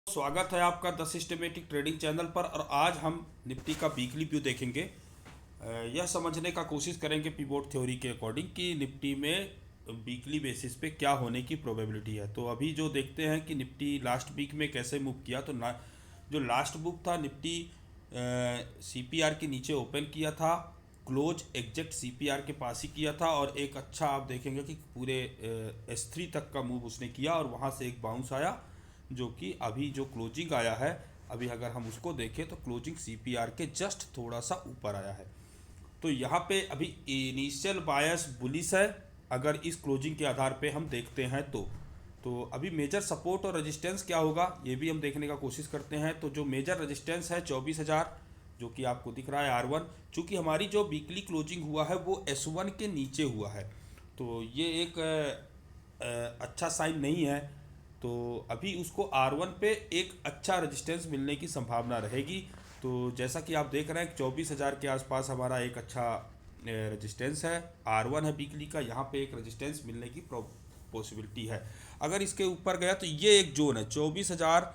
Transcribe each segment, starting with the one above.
स्वागत है आपका द सिस्टमेटिक ट्रेडिंग चैनल पर। और आज हम निफ्टी का वीकली व्यू देखेंगे। यह समझने का कोशिश करेंगे पिवोट थ्योरी के अकॉर्डिंग कि निफ्टी में वीकली बेसिस पे क्या होने की प्रोबेबिलिटी है। तो अभी जो देखते हैं कि निफ्टी लास्ट वीक में कैसे मूव किया, तो जो लास्ट मूव था निफ्टी सीपीआर के नीचे ओपन किया था, क्लोज एग्जैक्ट सीपीआर के पास ही किया था और एक अच्छा आप देखेंगे कि पूरे S3 तक का मूव उसने किया और वहाँ से एक बाउंस आया जो कि अभी जो क्लोजिंग आया है, अभी अगर हम उसको देखें तो क्लोजिंग सीपीआर के जस्ट थोड़ा सा ऊपर आया है। तो यहाँ पे अभी इनिशियल बायस बुलिश है अगर इस क्लोजिंग के आधार पे हम देखते हैं तो अभी मेजर सपोर्ट और रेजिस्टेंस क्या होगा ये भी हम देखने का कोशिश करते हैं। तो जो मेजर रेजिस्टेंस है 24,000 जो कि आपको दिख रहा है R1, चूँकि हमारी जो वीकली क्लोजिंग हुआ है वो S1 के नीचे हुआ है, तो ये एक अच्छा साइन नहीं है। तो अभी उसको R1 पे एक अच्छा रेजिस्टेंस मिलने की संभावना रहेगी। तो जैसा कि आप देख रहे हैं 24,000 के आसपास हमारा एक अच्छा रेजिस्टेंस है, R1 है वीकली का, यहाँ पे एक रेजिस्टेंस मिलने की पॉसिबिलिटी है। अगर इसके ऊपर गया तो ये एक जोन है 24,000,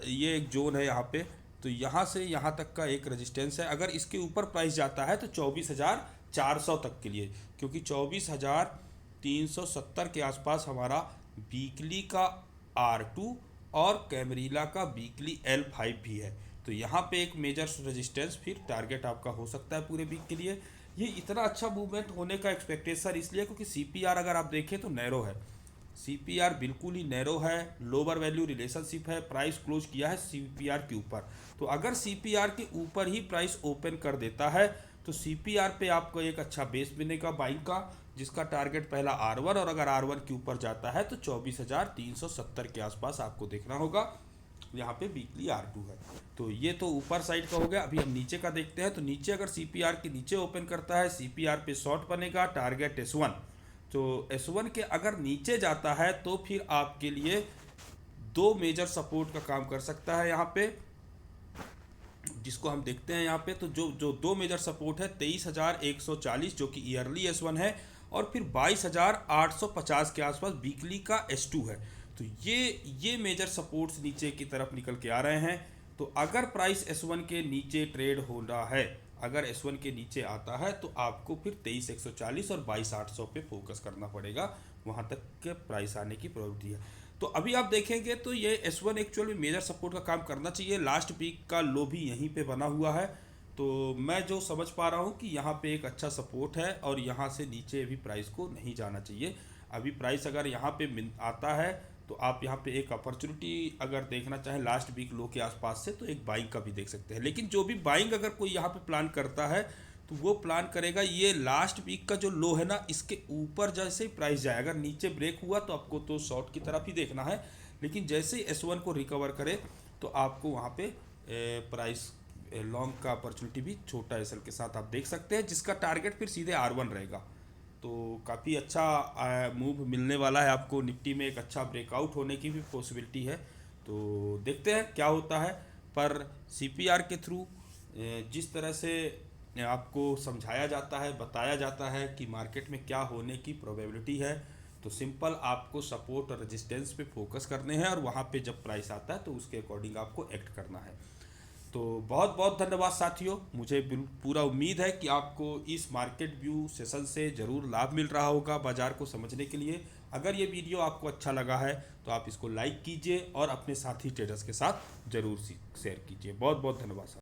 ये एक जोन है यहाँ पे, तो यहाँ से यहाँ तक का एक रेजिस्टेंस है। अगर इसके ऊपर प्राइस जाता है तो 24,400 तक के लिए, क्योंकि 24,370 के आसपास हमारा वीकली का R2 और कैमरीला का वीकली L5 भी है। तो यहाँ पे एक मेजर रेजिस्टेंस फिर टारगेट आपका हो सकता है पूरे वीक के लिए। ये इतना अच्छा मूवमेंट होने का एक्सपेक्टेशन इसलिए क्योंकि सीपीआर अगर आप देखें तो नैरो है, सीपीआर बिल्कुल ही नैरो है, लोअर वैल्यू रिलेशनशिप है, प्राइस क्लोज किया है सीपीआर के ऊपर। तो अगर सीपीआर के ऊपर ही प्राइस ओपन कर देता है तो सीपीआर पे आपको एक अच्छा बेस मिलेगा बाइंग का, जिसका टारगेट पहला R1, और अगर R1 के ऊपर जाता है तो 24,370 के आसपास आपको देखना होगा। यहाँ पे वीकली R2 है। तो ये तो ऊपर साइड का हो गया। अभी हम नीचे का देखते हैं। तो नीचे अगर सीपीआर के नीचे ओपन करता है, सीपीआर पे शॉर्ट बनेगा, टारगेट S1। तो S1 के अगर नीचे जाता है तो फिर आपके लिए दो मेजर सपोर्ट का काम कर सकता है यहाँ पे, जिसको हम देखते हैं यहाँ पे। तो जो जो दो मेजर सपोर्ट है 23,140 जो कि ईयरली S1 है, और फिर 22,850 के आसपास वीकली का S2 है। तो ये मेजर सपोर्ट्स नीचे की तरफ निकल के आ रहे हैं। तो अगर प्राइस S1 के नीचे ट्रेड हो रहा है, अगर S1 के नीचे आता है तो आपको फिर 23,140 और 22,800 पे फोकस करना पड़ेगा, वहाँ तक के प्राइस आने की प्रोबेबिलिटी है। तो अभी आप देखेंगे तो ये S1 एक्चुअल में मेजर सपोर्ट का काम करना चाहिए। लास्ट वीक का लो भी यहीं पे बना हुआ है। तो मैं जो समझ पा रहा हूँ कि यहाँ पे एक अच्छा सपोर्ट है और यहाँ से नीचे अभी प्राइस को नहीं जाना चाहिए। अभी प्राइस अगर यहाँ पे आता है तो आप यहाँ पे एक अपॉर्चुनिटी अगर देखना चाहें लास्ट वीक लो के आसपास से, तो एक बाइंग का भी देख सकते हैं। लेकिन जो भी बाइंग अगर कोई यहाँ पे प्लान करता है तो वो प्लान करेगा ये लास्ट वीक का जो लो है ना, इसके ऊपर जैसे ही प्राइस जाए, अगर नीचे ब्रेक हुआ तो आपको तो शॉर्ट की तरफ ही देखना है। लेकिन जैसे ही S1 को रिकवर करे तो आपको वहाँ पे प्राइस लॉन्ग का अपॉर्चुनिटी भी छोटा एसएल के साथ आप देख सकते हैं, जिसका टारगेट फिर सीधे R1 रहेगा। तो काफ़ी अच्छा मूव मिलने वाला है आपको निफ्टी में, एक अच्छा ब्रेकआउट होने की भी पॉसिबिलिटी है। तो देखते हैं क्या होता है। पर सीपीआर के थ्रू जिस तरह से आपको समझाया जाता है, बताया जाता है कि मार्केट में क्या होने की प्रोबेबिलिटी है, तो सिंपल आपको सपोर्ट और रेजिस्टेंस पे फोकस करने हैं और वहाँ पे जब प्राइस आता है तो उसके अकॉर्डिंग आपको एक्ट करना है। तो बहुत बहुत धन्यवाद साथियों। मुझे पूरा उम्मीद है कि आपको इस मार्केट व्यू सेशन से ज़रूर लाभ मिल रहा होगा बाज़ार को समझने के लिए। अगर ये वीडियो आपको अच्छा लगा है तो आप इसको लाइक कीजिए और अपने साथी ट्रेडर्स के साथ ज़रूर शेयर कीजिए। बहुत बहुत धन्यवाद साथियों।